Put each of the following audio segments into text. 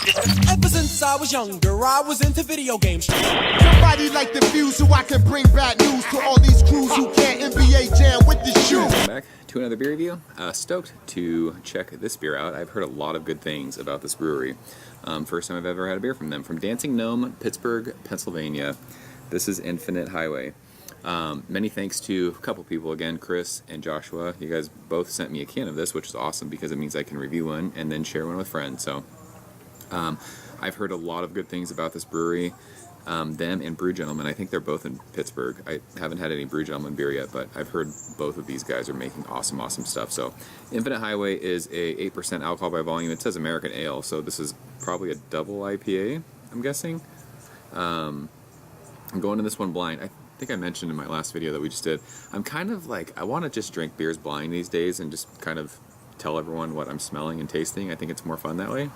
Ever since I was younger, I was into video games. Somebody like the fuse so I can bring bad news to all these crews who can't NBA jam with the shoe. Welcome back to another beer review. Stoked to check this beer out. I've heard a lot of good things about this brewery. First time I've ever had a beer from them. From Dancing Gnome, Pittsburgh, Pennsylvania. This is Infinite Highway. Many thanks to a couple people again, Chris and Joshua. You guys both sent me a can of this, which is awesome because it means I can review one and then share one with friends. So I've heard a lot of good things about this brewery. Them and Brew Gentleman, I think they're both in Pittsburgh. I haven't had any Brew Gentleman beer yet, but I've heard both of these guys are making awesome stuff. So Infinite Highway is a 8% alcohol by volume. It says American Ale, so this is probably a double IPA, I'm guessing. I'm going to this one blind. I think I mentioned in my last video that we just did, I'm kind of like, I want to just drink beers blind these days and just kind of tell everyone what I'm smelling and tasting. I think it's more fun that way.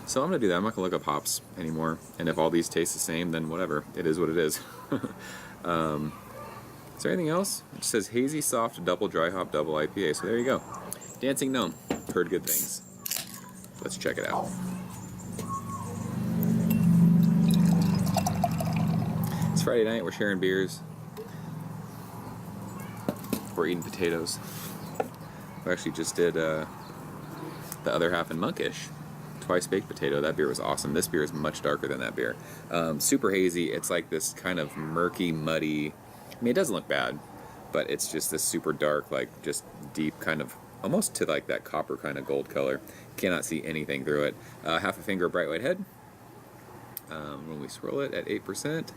So I'm going to do that. I'm not going to look up hops anymore. And if all these taste the same, then whatever. It is what it is. Is there anything else? It just says hazy, soft, double dry hop, double IPA. So there you go. Dancing Gnome. Heard good things. Let's check it out. It's Friday night. We're sharing beers. We're eating potatoes. We actually just did the other half in Monkish. Twice baked potato. That beer was awesome. This beer is much darker than that beer. Super hazy. It's like this kind of murky, muddy. I mean, it doesn't look bad, but it's just this super dark, like just deep kind of, almost to like that copper kind of gold color. Cannot see anything through it. Half a finger of bright white head. When we swirl it at 8%,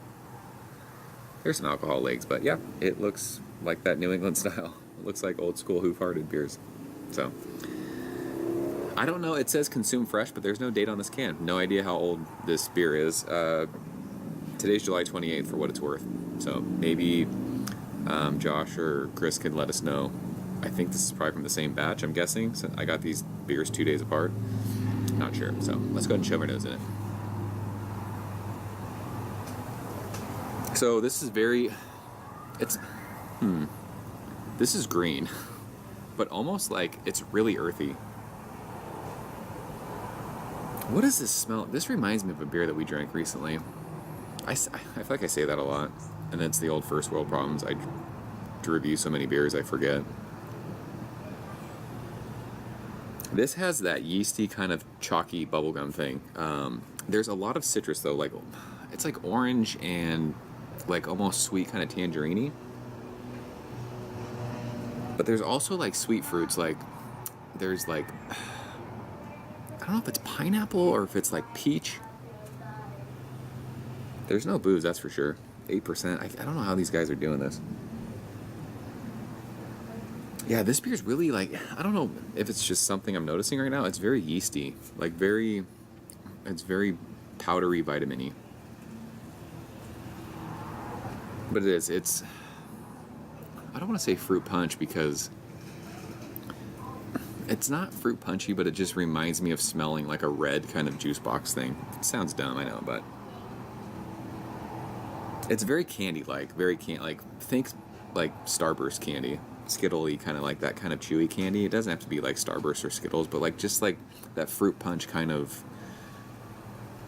there's some alcohol legs, but yeah, it looks like that New England style. It looks like old school hoof-hearted beers. So I don't know. It says consume fresh, but there's no date on this can. No idea how old this beer is. Today's July 28th for what it's worth. So maybe Josh or Chris can let us know. I think this is probably from the same batch, I'm guessing. So I got these beers 2 days apart. Not sure. So let's go ahead and shove our nose in it. So this is very... This is green, but almost like it's really earthy. What does this smell? This reminds me of a beer that we drank recently. I feel like I say that a lot, and it's the old first world problems. I review so many beers I forget. This has that yeasty kind of chalky bubblegum thing. There's a lot of citrus though, like it's like orange and like almost sweet kind of tangerine-y. But there's also like sweet fruits, like there's like, I don't know if it's pineapple or if it's like peach. There's no booze, that's for sure. 8%. I don't know how these guys are doing this. Yeah, this beer's really like, I don't know if it's just something I'm noticing right now. It's very yeasty, like it's very powdery, vitamin-y. But it is, it's, I don't want to say fruit punch because it's not fruit punchy, but it just reminds me of smelling like a red kind of juice box thing. It sounds dumb, I know, but it's very candy-like, like think like Starburst candy, Skittle-y, kind of like that kind of chewy candy. It doesn't have to be like Starburst or Skittles, but like just like that fruit punch kind of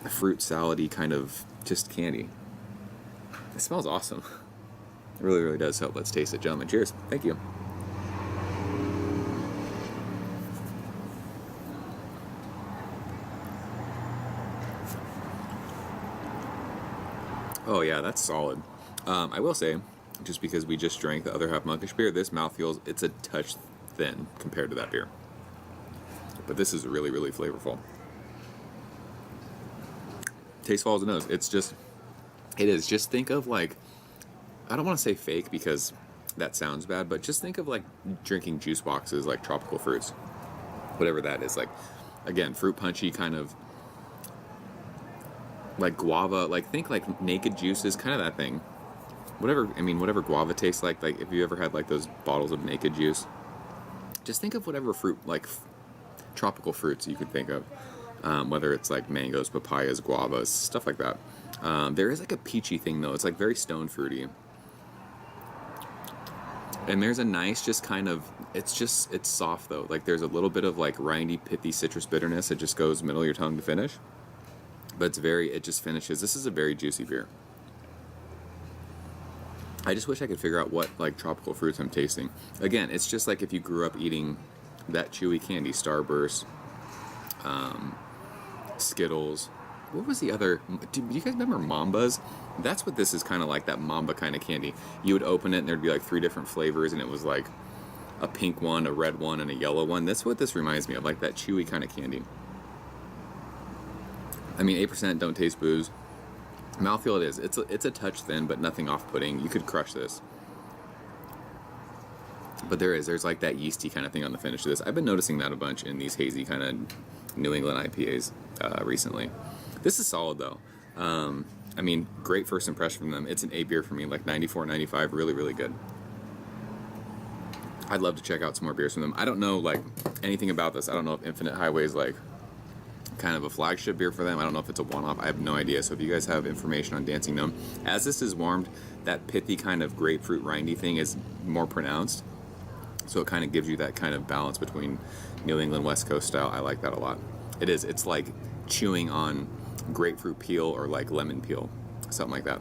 fruit salad-y kind of just candy. It smells awesome. It really, really does. So let's taste it, gentlemen. Cheers. Thank you. Oh yeah, that's solid. I will say, just because we just drank the other half Monkish beer, this mouthfeel, it's a touch thin compared to that beer. But this is really, really flavorful. Taste follows the nose. It is. Just think of like, I don't want to say fake because that sounds bad, but just think of like drinking juice boxes, like tropical fruits, whatever that is. Like, again, fruit punchy kind of like guava, like think like naked juices, kind of that thing. Whatever guava tastes like if you ever had like those bottles of naked juice, just think of whatever fruit, like tropical fruits you could think of, whether it's like mangoes, papayas, guavas, stuff like that. There is like a peachy thing though. It's like very stone fruity. And there's a nice, just kind of, it's soft though. Like there's a little bit of like rindy, pithy citrus bitterness. It just goes middle of your tongue to finish. but it just finishes. This is a very juicy beer. I just wish I could figure out what like tropical fruits I'm tasting. Again, it's just like if you grew up eating that chewy candy, Starburst, Skittles. What was the other? Do you guys remember Mambas? That's what this is kind of like, that Mamba kind of candy. You would open it and there'd be like 3 different flavors, and it was like a pink one, a red one, and a yellow one. That's what this reminds me of, like that chewy kind of candy. I mean, 8% don't taste booze. Mouthfeel it is. It's a touch thin, but nothing off-putting. You could crush this. But there's like that yeasty kind of thing on the finish of this. I've been noticing that a bunch in these hazy kind of New England IPAs recently. This is solid though. I mean, great first impression from them. It's an A beer for me, like 94, 95, really, really good. I'd love to check out some more beers from them. I don't know like anything about this. I don't know if Infinite Highway is like kind of a flagship beer for them. I don't know if it's a one-off. I have no idea. So if you guys have information on Dancing Gnome, as this is warmed, that pithy kind of grapefruit rindy thing is more pronounced. So it kind of gives you that kind of balance between New England West Coast style. I like that a lot. It is. It's like chewing on grapefruit peel or like lemon peel, something like that.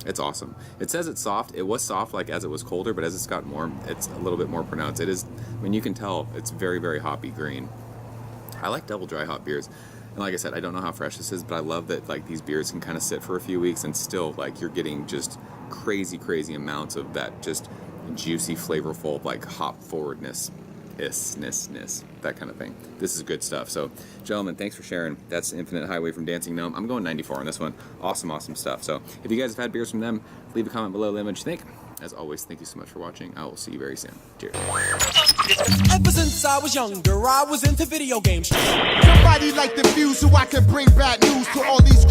It's awesome. It says it's soft. It was soft like as it was colder, but as it's gotten warm, it's a little bit more pronounced. It is. I mean, you can tell it's very, very hoppy green. I like double dry hop beers. And like I said, I don't know how fresh this is, but I love that like these beers can kind of sit for a few weeks and still like you're getting just crazy, crazy amounts of that just juicy, flavorful, like hop forwardness, that kind of thing. This is good stuff. So, gentlemen, thanks for sharing. That's Infinite Highway from Dancing Gnome. I'm going 94 on this one. Awesome, awesome stuff. So, if you guys have had beers from them, leave a comment below. Let me know what you think. As always, thank you so much for watching. I will see you very soon. Cheers. Ever since I was younger, I was into video games. Somebody like the views so I can bring bad news to all these